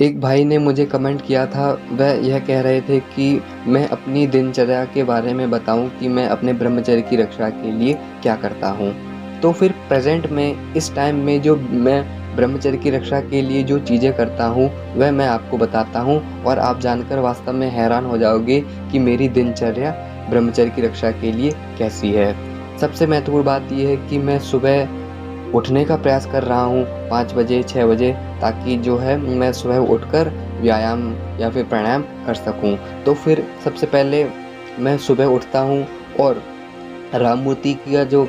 एक भाई ने मुझे कमेंट किया था, वह यह कह रहे थे कि मैं अपनी दिनचर्या के बारे में बताऊं कि मैं अपने ब्रह्मचर्य की रक्षा के लिए क्या करता हूं। तो फिर प्रेज़ेंट में इस टाइम में जो मैं ब्रह्मचर्य की रक्षा के लिए जो चीज़ें करता हूं, वह मैं आपको बताता हूं और आप जानकर वास्तव में हैरान हो जाओगे कि मेरी दिनचर्या ब्रह्मचर्य की रक्षा के लिए कैसी है। सबसे महत्वपूर्ण बात ये है कि मैं सुबह उठने का प्रयास कर रहा हूँ 5 बजे 6 बजे, ताकि जो है मैं सुबह उठकर व्यायाम या फिर प्राणायाम कर सकूँ। तो फिर सबसे पहले मैं सुबह उठता हूँ और राम मूर्ति जो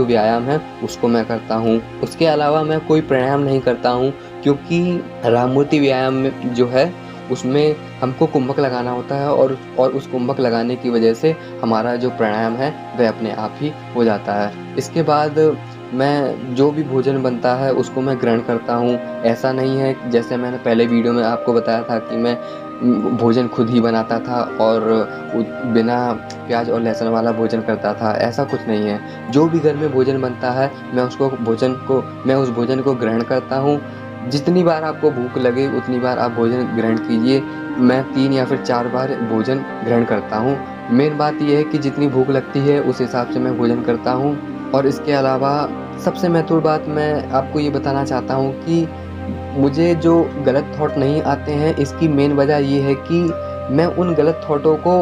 व्यायाम है उसको मैं करता हूँ। उसके अलावा मैं कोई प्राणायाम नहीं करता हूँ, क्योंकि राम मूर्ति व्यायाम में जो है उसमें हमको कुंभक लगाना होता है और उस कुंभक लगाने की वजह से हमारा जो प्राणायाम है वह अपने आप ही हो जाता है। इसके बाद मैं जो भी भोजन बनता है उसको मैं ग्रहण करता हूँ। ऐसा नहीं है, जैसे मैंने पहले वीडियो में आपको बताया था कि मैं भोजन खुद ही बनाता था और बिना प्याज और लहसुन वाला भोजन करता था, ऐसा कुछ नहीं है। जो भी घर में भोजन बनता है मैं उस भोजन को ग्रहण करता हूँ। जितनी बार आपको भूख लगे उतनी बार आप भोजन ग्रहण कीजिए। मैं 3 या फिर 4 बार भोजन ग्रहण करता हूँ। मेन बात ये है कि जितनी भूख लगती है उस हिसाब से मैं भोजन करता हूँ। और इसके अलावा सबसे महत्वपूर्ण बात मैं आपको ये बताना चाहता हूँ कि मुझे जो गलत थॉट नहीं आते हैं, इसकी मेन वजह ये है कि मैं उन गलत थॉटों को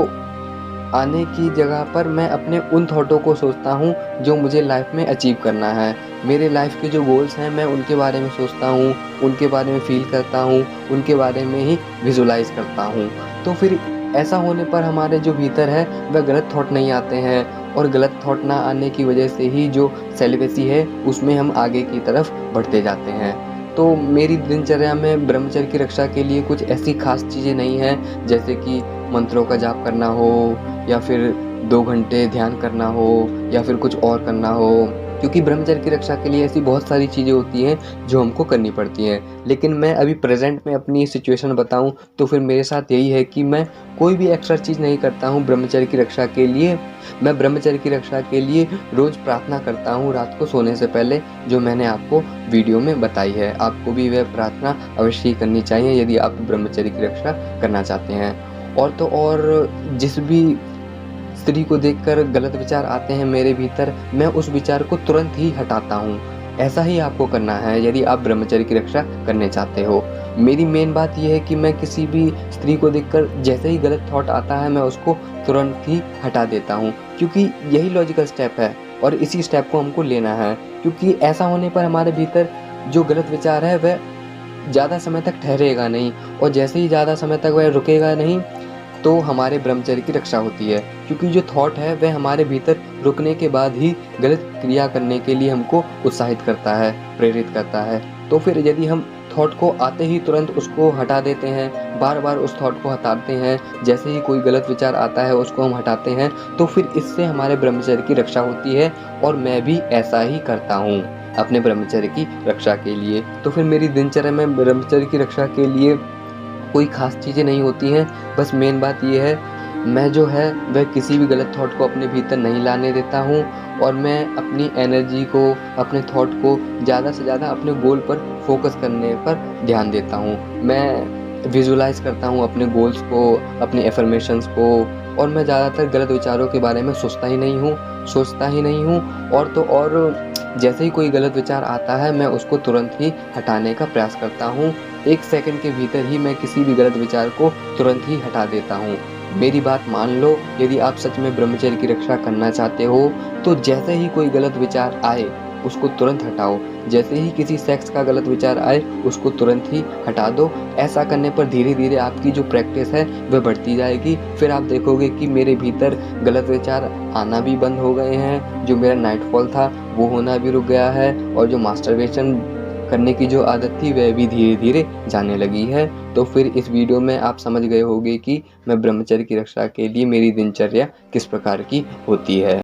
आने की जगह पर मैं अपने उन थॉटों को सोचता हूँ जो मुझे लाइफ में अचीव करना है। मेरे लाइफ के जो गोल्स हैं मैं उनके बारे में सोचता हूँ, उनके बारे में फ़ील करता हूँ, उनके बारे में ही विज़ुअलाइज़ करता हूँ। तो फिर ऐसा होने पर हमारे जो भीतर है वह गलत थॉट नहीं आते हैं, और गलत थॉट ना आने की वजह से ही जो सेलिब्रेसी है उसमें हम आगे की तरफ बढ़ते जाते हैं। तो मेरी दिनचर्या में ब्रह्मचर्य की रक्षा के लिए कुछ ऐसी ख़ास चीज़ें नहीं हैं, जैसे कि मंत्रों का जाप करना हो या फिर 2 घंटे ध्यान करना हो या फिर कुछ और करना हो, क्योंकि ब्रह्मचर्य की रक्षा के लिए ऐसी बहुत सारी चीज़ें होती हैं जो हमको करनी पड़ती हैं। लेकिन मैं अभी प्रेज़ेंट में अपनी सिचुएशन बताऊँ तो फिर मेरे साथ यही है कि मैं कोई भी एक्स्ट्रा चीज़ नहीं करता हूँ ब्रह्मचर्य की रक्षा के लिए। मैं ब्रह्मचर्य की रक्षा के लिए रोज़ प्रार्थना करता हूँ रात को सोने से पहले, जो मैंने आपको वीडियो में बताई है। आपको भी वह प्रार्थना अवश्य ही करनी चाहिए यदि आप ब्रह्मचर्य की रक्षा करना चाहते हैं। और तो और जिस भी स्त्री को देखकर गलत विचार आते हैं मेरे भीतर, मैं उस विचार को तुरंत ही हटाता हूँ। ऐसा ही आपको करना है यदि आप ब्रह्मचर्य की रक्षा करने चाहते हो। मेरी मेन बात ये है कि मैं किसी भी स्त्री को देखकर जैसे ही गलत थॉट आता है मैं उसको तुरंत ही हटा देता हूँ, क्योंकि यही लॉजिकल स्टेप है और इसी स्टेप को हमको लेना है। क्योंकि ऐसा होने पर हमारे भीतर जो गलत विचार है वह ज़्यादा समय तक ठहरेगा नहीं, और जैसे ही ज़्यादा समय तक वह रुकेगा नहीं तो हमारे ब्रह्मचर्य की रक्षा होती है। क्योंकि जो थॉट है वह हमारे भीतर रुकने के बाद ही गलत क्रिया करने के लिए हमको उत्साहित करता है, प्रेरित करता है। तो फिर यदि हम थॉट को आते ही तुरंत उसको हटा देते हैं, बार-बार उस थॉट को हटाते हैं, जैसे ही कोई गलत विचार आता है उसको हम हटाते हैं, तो फिर इससे हमारे ब्रह्मचर्य की रक्षा होती है। और मैं भी ऐसा ही करता हूँ अपने ब्रह्मचर्य की रक्षा के लिए। तो फिर मेरी दिनचर्या में ब्रह्मचर्य की रक्षा के लिए कोई ख़ास चीज़ें नहीं होती हैं। बस मेन बात ये है, मैं जो है वह किसी भी गलत थॉट को अपने भीतर नहीं लाने देता हूँ, और मैं अपनी एनर्जी को, अपने थॉट को ज़्यादा से ज़्यादा अपने गोल पर फ़ोकस करने पर ध्यान देता हूँ। मैं विज़ुअलाइज़ करता हूँ अपने गोल्स को, अपने अफ़र्मेशंस को, और मैं ज़्यादातर गलत विचारों के बारे में सोचता ही नहीं हूँ। और तो और जैसे ही कोई गलत विचार आता है मैं उसको तुरंत ही हटाने का प्रयास करता हूँ। 1 सेकंड के भीतर ही मैं किसी भी गलत विचार को तुरंत ही हटा देता हूँ। मेरी बात मान लो, यदि आप सच में ब्रह्मचर्य की रक्षा करना चाहते हो तो जैसे ही कोई गलत विचार आए उसको तुरंत हटाओ। जैसे ही किसी सेक्स का गलत विचार आए उसको तुरंत ही हटा दो। ऐसा करने पर धीरे-धीरे आपकी जो प्रैक्टिस है वह बढ़ती जाएगी। फिर आप देखोगे कि मेरे भीतर गलत विचार आना भी बंद हो गए हैं, जो मेरा नाइटफॉल था वो होना भी रुक गया है, और जो मास्टरबेशन करने की जो आदत थी वह भी धीरे-धीरे जाने लगी है। तो फिर इस वीडियो में आप समझ गए होंगे कि मैं ब्रह्मचर्य की रक्षा के लिए मेरी दिनचर्या किस प्रकार की होती है।